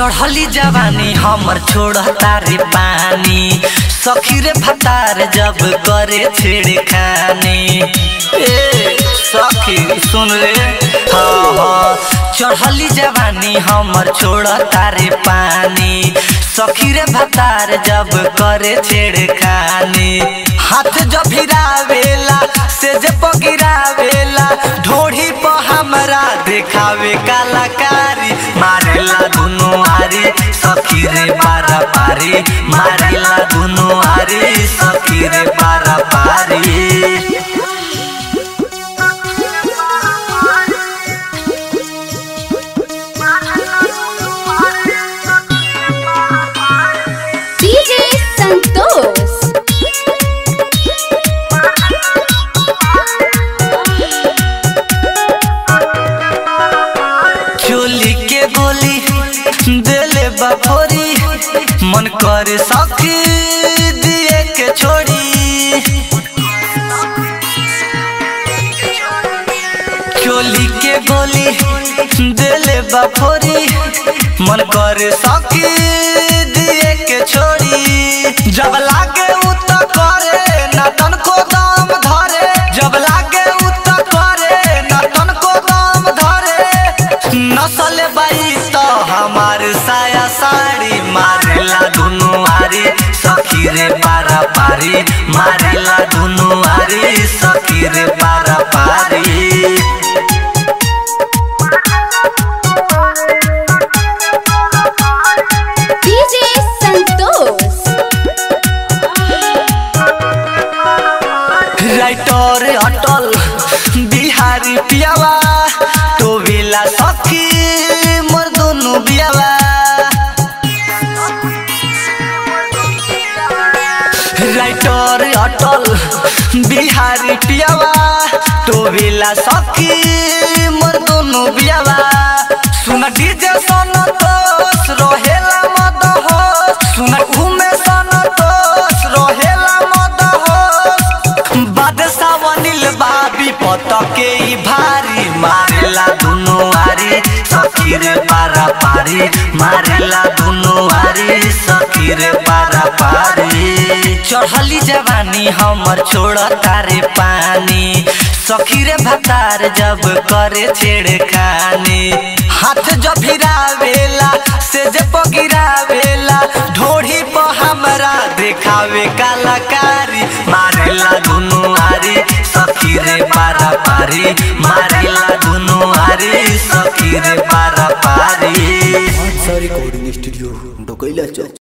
चढ़ली जवानी हमर छोड़ता रे पानी, सखी रे भतार जब करे छेड़खानी। ए सखी सुन रे, हाँ हाँ चढ़ली जवानी हमर छोड़ता रे पानी, सखी रे भतार जब करे छेड़खानी। हाथ जब भिरावेला से जब गिरावेला, ढोढ़ी पर हमरा देखावे कलाकारी। मारेला दुनो आरी सखी रे पारा पारी, मारेला दुनो आरी सखी रे पारा पारी। डीजे संतोष चोली के गोली देले बाफोरी, मन करे सखी दिए के छोड़ी। चोली के गोली देले बाफोरी, मन करे सखी दिए के छोड़ी। जब लागे उत करे ना तन को दाम धरे, जब लागे उत करे ना तन को दाम धरे। नसल बाई तो हमार साया साड़ी, मारेला दुनो आरी सखी रे पारा पारी, मारेला दुनो आरी सखी रे पारा पारी। डीजे संतोष राइटर अटल बिहारी पियावा, तो बेला सखी मोर दोनों बियावा। राइटर अटल बिहारी पियावा, तो बेला सखी मोर दोनों बियावा। सुन डीजे संतोष रहेला मद होश, सुन घूमे संतोष रहेला मद होश। बादशाह वनिल बाबी पतके ही भारी, मारेला दुनो आरी सखी रे पारा पारी, मारेला दुनो आरी सखी रे पारा पारी। चढ़ली जवानी हमर छोड़ता रे पानी, सखी रे भतार जब करे छेड़खानी। हाथ जब भिरावेला से जब गिरावेला, ढोढ़ी पर हमरा देखावे कलाकारी। मारेला दुनो आरी सखी रे पारा पारी, मारेला दुनो आरी सखी रे पारा पारी। रिकॉर्डिंग स्टूडियो डोकैला चौक।